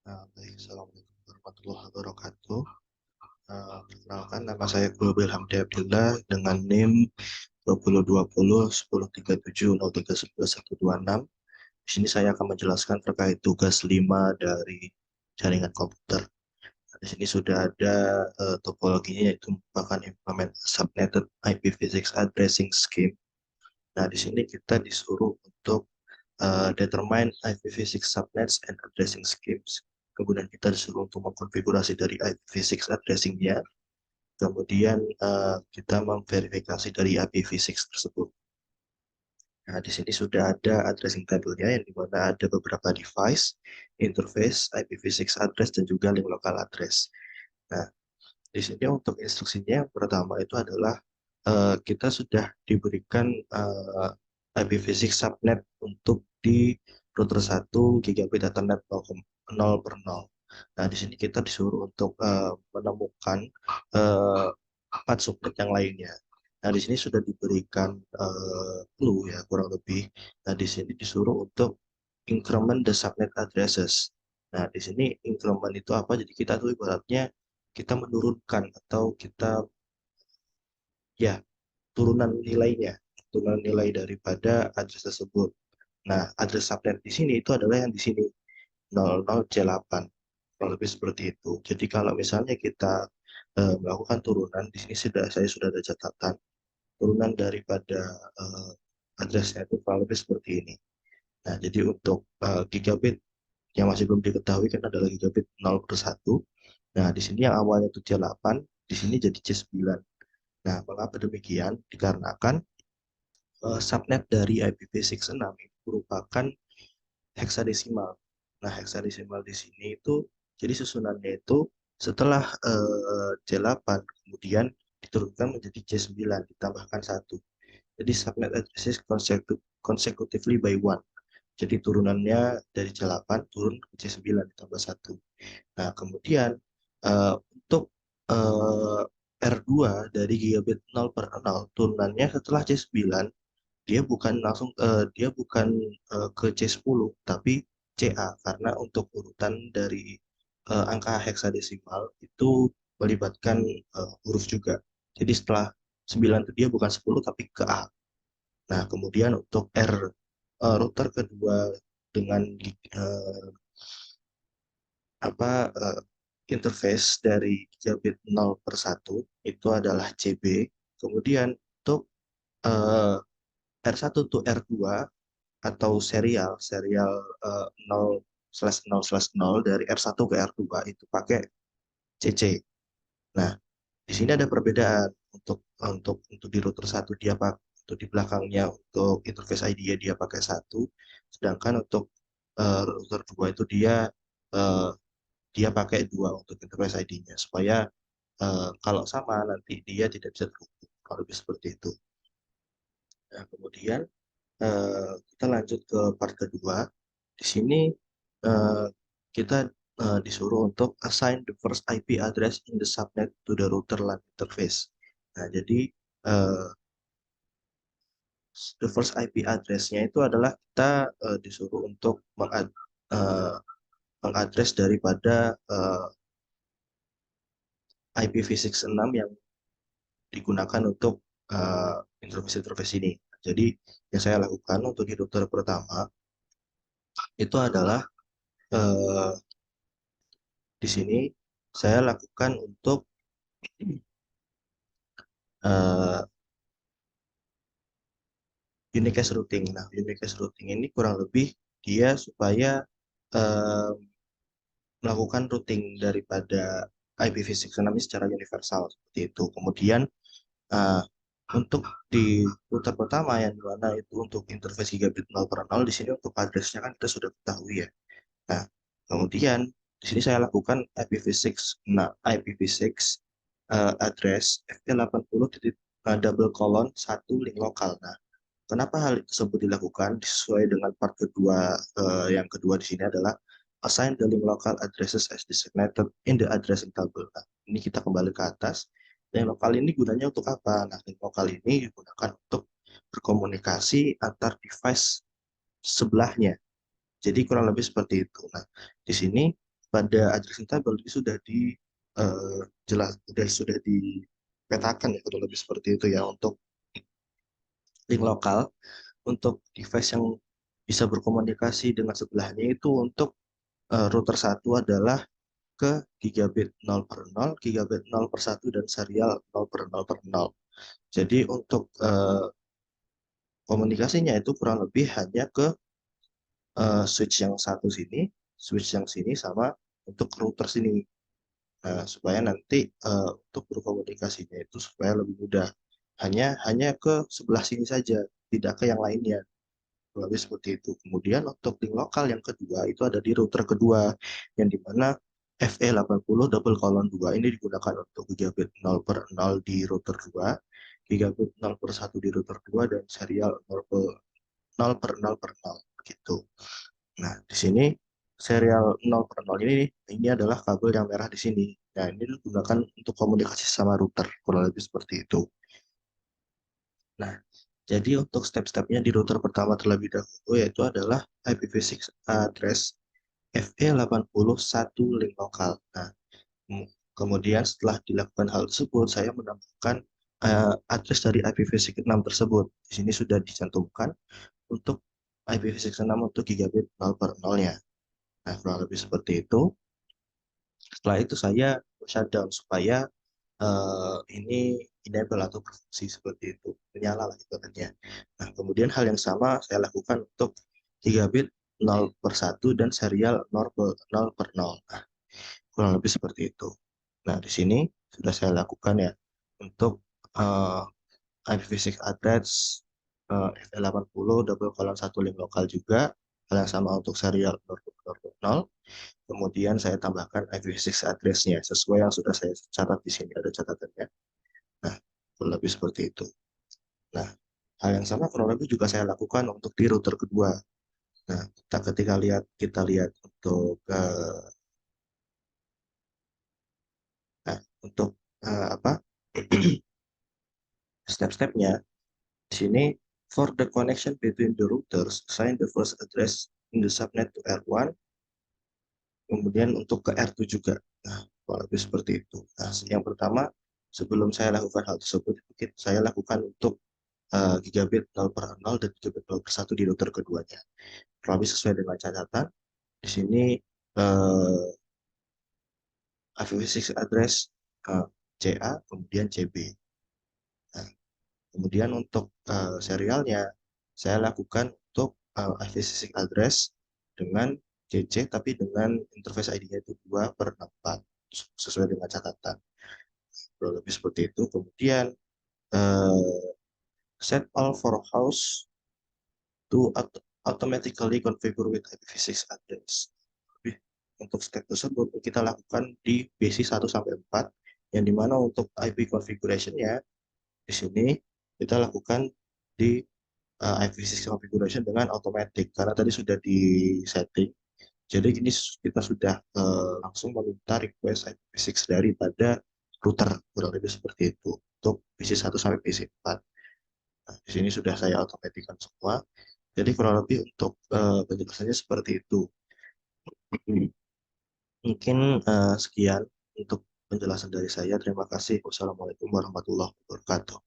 Baik, Assalamualaikum warahmatullahi wabarakatuh. Perkenalkan, nama saya Gulbil Hamdi Abdillah dengan NIM 2020 1037031126. Di sini saya akan menjelaskan terkait tugas 5 dari jaringan komputer. Di sini sudah ada topologinya, yaitu merupakan implement subnetted IPv6 addressing scheme. Nah, di sini kita disuruh untuk determine IPv6 subnets and addressing schemes. Kemudian kita disuruh untuk mengkonfigurasi dari IPv6 addressing-nya. Kemudian kita memverifikasi dari IPv6 tersebut. Nah, di sini sudah ada addressing table-nya, yang dimana ada beberapa device, interface, IPv6 address, dan juga link local address. Nah, di sini untuk instruksinya yang pertama itu adalah kita sudah diberikan IPv6 subnet untuk di router 1 gigabit Ethernet 0 per 0. Nah, di sini kita disuruh untuk menemukan 4 subnet yang lainnya. Nah, di sini sudah diberikan clue ya, kurang lebih. Nah, di sini disuruh untuk increment the subnet addresses. Nah, di sini increment itu apa? Jadi kita tuh ibaratnya kita menurunkan atau kita ya turunan nilainya, turunan nilai daripada address tersebut. Nah, address subnet di sini itu adalah yang di sini 00C8, kurang lebih seperti itu. Jadi kalau misalnya kita melakukan turunan, di sini saya sudah ada catatan turunan daripada addressnya itu kurang lebih seperti ini. Nah, jadi untuk gigabit yang masih belum diketahui kan adalah gigabit 0 per 1. Nah, di sini yang awalnya itu C8, di sini jadi C9. Nah, mengapa demikian? Dikarenakan subnet dari IPv6 itu merupakan heksadesimal. Nah, heksadesimal di sini itu jadi susunannya itu setelah C8 kemudian diturunkan menjadi C9 ditambahkan 1. Jadi subnet addresses consecutively by 1. Jadi turunannya dari C8 turun ke C9 ditambah 1. Nah, kemudian untuk R2 dari gigabit 0 per 0 turunannya setelah C9 dia bukan ke C10 tapi CA, karena untuk urutan dari angka heksadesimal itu melibatkan huruf juga. Jadi setelah 9 itu dia bukan 10 tapi ke A. Nah, kemudian untuk router kedua dengan apa interface dari gigabit 0 per 1 itu adalah CB. Kemudian untuk eh, R1 to R2 atau serial 0/0/0 dari R1 ke R2 itu pakai CC. Nah, di sini ada perbedaan untuk di router 1 dia pakai, untuk di belakangnya untuk interface ID dia pakai 1, sedangkan untuk router 2 itu eh, dia pakai 2 untuk interface ID-nya supaya kalau sama nanti dia tidak bisa terhubung. Kalau lebih seperti itu. Nah, kemudian kita lanjut ke part kedua. Di sini eh, kita disuruh untuk assign the first IP address in the subnet to the router LAN interface. Nah, jadi eh, the first IP address-nya itu adalah kita disuruh untuk mengadres daripada IPv6 yang digunakan untuk interface-interface ini. Jadi yang saya lakukan untuk di router pertama itu adalah eh, di sini saya lakukan untuk uh, unicast routing. Nah, unicast routing ini kurang lebih dia supaya uh, melakukan routing daripada IPv6 ini secara universal seperti itu. Kemudian uh, untuk di router pertama yang dimana itu untuk interface gigabit 0 per 0, di sini untuk addressnya kan kita sudah ketahui ya. Nah, kemudian di sini saya lakukan IPv6 address FT80 titik double colon 1 link lokal. Nah, kenapa hal tersebut dilakukan sesuai dengan part kedua, yang kedua di sini adalah assign the link local addresses as designated in the addressing table. Nah, ini kita kembali ke atas. Link lokal ini gunanya untuk apa? Nah, link lokal ini digunakan untuk berkomunikasi antar device sebelahnya. Jadi kurang lebih seperti itu. Nah, di sini pada addressing table ini sudah sudah dipetakan ya kurang lebih seperti itu ya untuk link lokal untuk device yang bisa berkomunikasi dengan sebelahnya itu untuk router satu adalah ke gigabit 0/0, gigabit 0/1 dan serial 0/0/0. Jadi untuk komunikasinya itu kurang lebih hanya ke switch yang satu sini, switch yang sini sama untuk router sini. Nah, supaya nanti untuk berkomunikasinya itu supaya lebih mudah. Hanya ke sebelah sini saja, tidak ke yang lainnya. Lebih seperti itu. Kemudian untuk link lokal yang kedua itu ada di router kedua, yang dimana FE80 double colon 2 ini digunakan untuk gigabit 0/0 di router 2, gigabit 0/1 di router 2, dan serial 0/0/0 gitu. Nah, di sini serial 0/0 ini adalah kabel yang merah di sini. Nah, ini digunakan untuk komunikasi sama router, kurang lebih seperti itu. Nah, jadi untuk step-stepnya di router pertama terlebih dahulu yaitu adalah IPv6 address FE81 link lokal. Nah, kemudian setelah dilakukan hal tersebut, saya menambahkan address dari IPv6 tersebut. Di sini sudah dicantumkan untuk IPv6 untuk gigabit 0/0-nya. Nah, kurang lebih seperti itu. Setelah itu saya shutdown supaya ini enable atau berfungsi seperti itu, menyala lah ibaratnya. Nah, kemudian hal yang sama saya lakukan untuk gigabit 0/1 dan serial 0/0. Nah, kurang lebih seperti itu. Nah, di sini sudah saya lakukan ya untuk uh, IPv6 address FE80 double colon 1 link lokal juga, hal yang sama untuk serial 0/0. Kemudian saya tambahkan IPv6 address-nya sesuai yang sudah saya catat di sini, ada catatannya. Nah, kurang lebih seperti itu. Nah, hal yang sama kurang lebih juga saya lakukan untuk di router kedua. Nah, kita lihat untuk nah, untuk apa step-stepnya di sini. For the connection between the routers, assign the first address in the subnet to R1, kemudian untuk ke R2 juga. Nah, kurang lebih seperti itu. Nah, yang pertama, sebelum saya lakukan hal tersebut, saya lakukan untuk gigabit 0/0 dan gigabit 0/1 di router keduanya. Kurang lebih sesuai dengan catatan. Di sini IPv6 address CA, kemudian CB. Nah, kemudian untuk serialnya, saya lakukan untuk IPv6 address dengan CC, tapi dengan interface ID-nya itu 2/64, sesuai dengan catatan. Kurang lebih seperti itu. Kemudian, set all for house to automatically configure with IPv6 address. Untuk step tersebut kita lakukan di BC 1 sampai 4, yang dimana untuk IP configuration-nya di sini kita lakukan di IPv6 configuration dengan automatic karena tadi sudah di setting. Jadi ini kita sudah langsung meminta request IPv6 daripada router, kurang lebih seperti itu untuk BC 1 sampai BC 4. Nah, di sini sudah saya otomatikan semua. Jadi kurang lebih untuk penjelasannya seperti itu. Mungkin sekian untuk penjelasan dari saya. Terima kasih. Wassalamualaikum warahmatullahi wabarakatuh.